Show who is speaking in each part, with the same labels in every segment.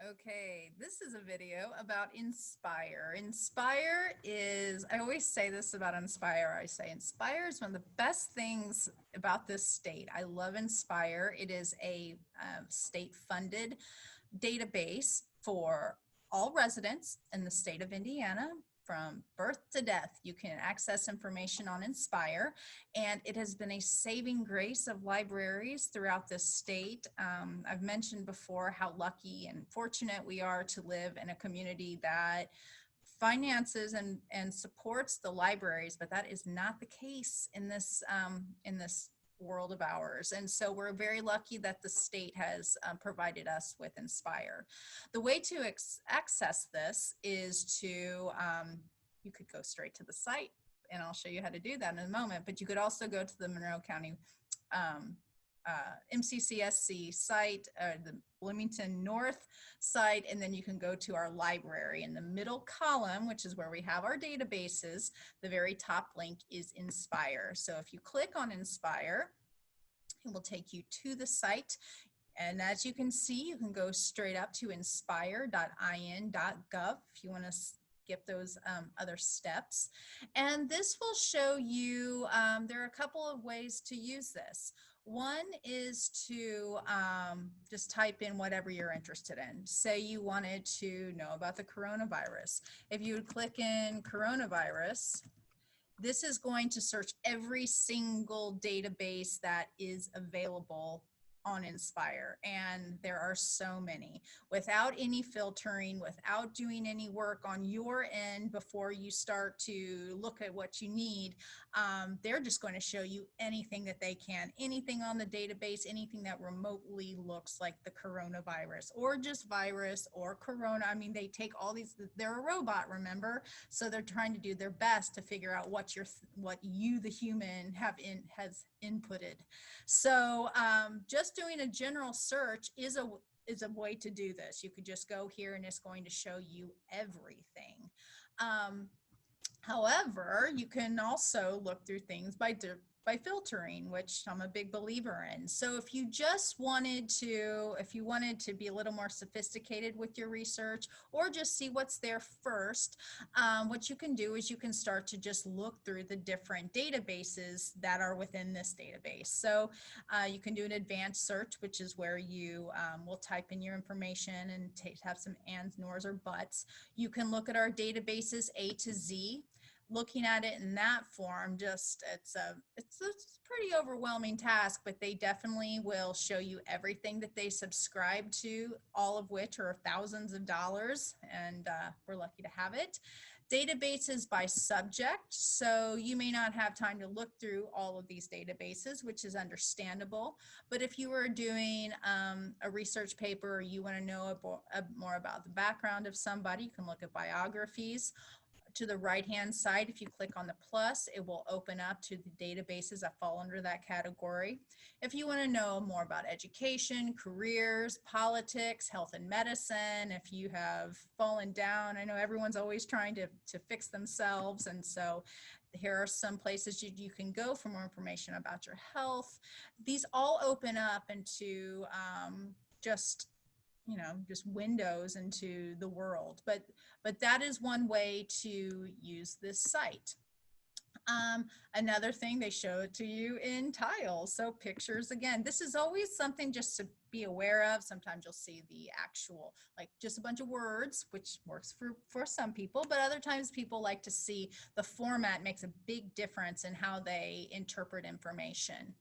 Speaker 1: Okay, this is a video about Inspire. Inspire is, I always say this about Inspire, I say Inspire is one of the best things about this state. I love Inspire. It is a state-funded database for all residents in the state of Indiana. From birth to death, you can access information on Inspire, and it has been a saving grace of libraries throughout this state. I've mentioned before how lucky and fortunate we are to live in a community that finances and supports the libraries, but that is not the case in this world of ours. And so we're very lucky that the state has provided us with Inspire. The way to access this is to, you could go straight to the site, and I'll show you how to do that in a moment, but you could also go to the Monroe County MCCSC site, the Bloomington North site, and then you can go to our library. In the middle column, which is where we have our databases, the very top link is Inspire. So if you click on Inspire, it will take you to the site. And as you can see, you can go straight up to inspire.in.gov if you want to skip those other steps. And this will show you, there are a couple of ways to use this. One is to just type in whatever you're interested in. Say you wanted to know about the coronavirus. If you would click in coronavirus, this is going to search every single database that is available on Inspire, and there are so many, without any filtering, without doing any work on your end before you start to look at what you need. They're just going to show you anything that they can, anything on the database, anything that remotely looks like the coronavirus or just virus or corona. I mean, they take all these, they're a robot, remember? So they're trying to do their best to figure out what you, the human, has inputted. So just doing a general search is a way to do this. You could just go here and it's going to show you everything. However, you can also look through things by filtering, which I'm a big believer in. So if you just wanted to, if you wanted to be a little more sophisticated with your research or just see what's there first, what you can do is you can start to just look through the different databases that are within this database. So you can do an advanced search, which is where you will type in your information and have some ands, nors, or buts. You can look at our databases A to Z. Looking at it in that form, just it's a pretty overwhelming task, but they definitely will show you everything that they subscribe to, all of which are thousands of dollars, and we're lucky to have it. Databases by subject, so you may not have time to look through all of these databases, which is understandable, but if you were doing a research paper or you want to know more about the background of somebody, you can look at biographies. To the right-hand side, if you click on the plus, it will open up to the databases that fall under that category. If you want to know more about education, careers, politics, health and medicine, if you have fallen down, I know everyone's always trying to fix themselves, and so here are some places you can go for more information about your health. These all open up into just windows into the world, but that is one way to use this site. Another thing, they show it to you in tiles, so pictures. Again, this is always something just to be aware of. Sometimes you'll see the actual, like just a bunch of words, which works for some people, but other times people like to see the format makes a big difference in how they interpret information.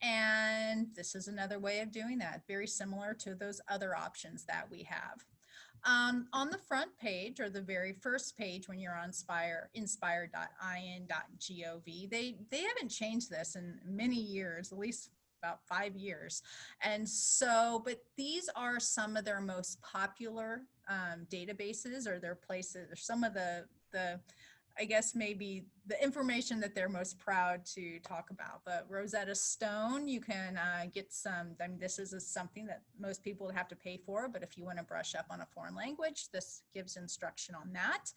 Speaker 1: And this is another way of doing that, very similar to those other options that we have. On the front page, or the very first page when you're on inspire.in.gov, they haven't changed this in many years, at least about 5 years. And so, but these are some of their most popular databases, or their places, or some of the I guess maybe the information that they're most proud to talk about. But Rosetta Stone, you can get some, I mean, this is something that most people would have to pay for, but if you want to brush up on a foreign language, this gives instruction on that.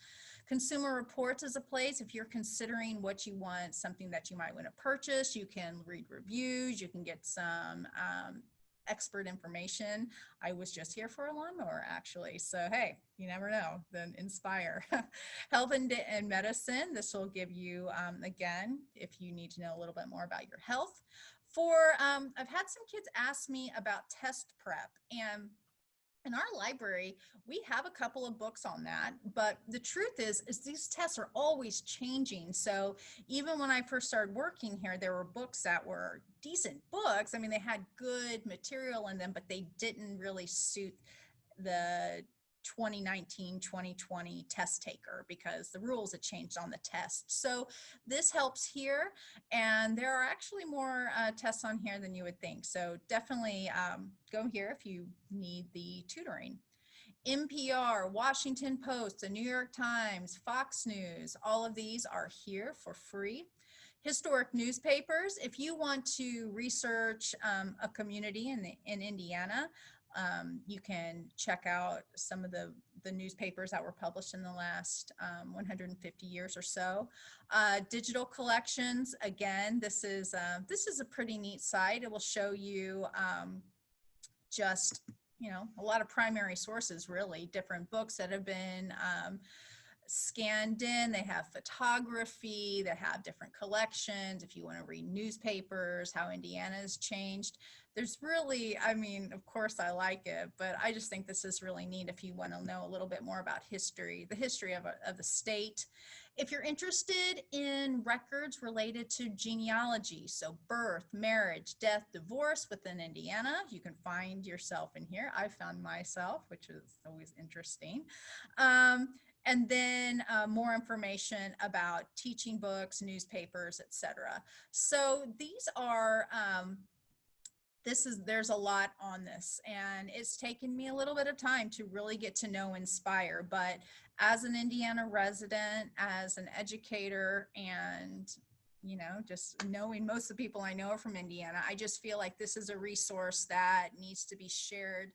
Speaker 1: Consumer Reports is a place, if you're considering what you want, something that you might want to purchase, you can read reviews, you can get some expert information. I was just here for a lawnmower, actually. So, hey, you never know. Then inspire. Health and medicine. This will give you, again, if you need to know a little bit more about your health. I've had some kids ask me about test prep, and in our library, we have a couple of books on that, but the truth is these tests are always changing. So even when I first started working here, there were books that were decent books. I mean, they had good material in them, but they didn't really suit the 2019 2020 test taker because the rules had changed on the test. So this helps here, and there are actually more tests on here than you would think. So definitely go here if you need the tutoring. NPR, Washington Post, the New York Times, Fox News, all of these are here for free. Historic newspapers, if you want to research a community in Indiana, you can check out some of the newspapers that were published in the last 150 years or so. Digital collections, again, this is a pretty neat site. It will show you just, a lot of primary sources, really, different books that have been scanned in. They have photography, they have different collections. If you want to read newspapers, how Indiana has changed, there's really, I mean, of course I like it, but I just think this is really neat if you want to know a little bit more about history, the history of the state. If you're interested in records related to genealogy, so birth, marriage, death, divorce within Indiana, you can find yourself in here. I found myself, which is always interesting. And then more information about teaching books, newspapers, etc. So these are, there's a lot on this, and it's taken me a little bit of time to really get to know Inspire, but as an Indiana resident, as an educator, and just knowing most of the people I know are from Indiana, I just feel like this is a resource that needs to be shared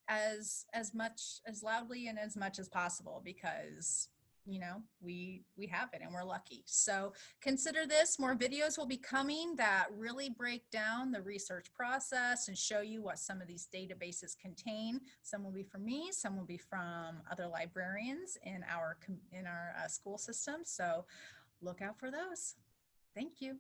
Speaker 1: as much, as loudly and as much as possible, because we have it and we're lucky. So consider this. More videos will be coming that really break down the research process and show you what some of these databases contain. Some will be from me, some will be from other librarians in our school system. So look out for those. Thank you.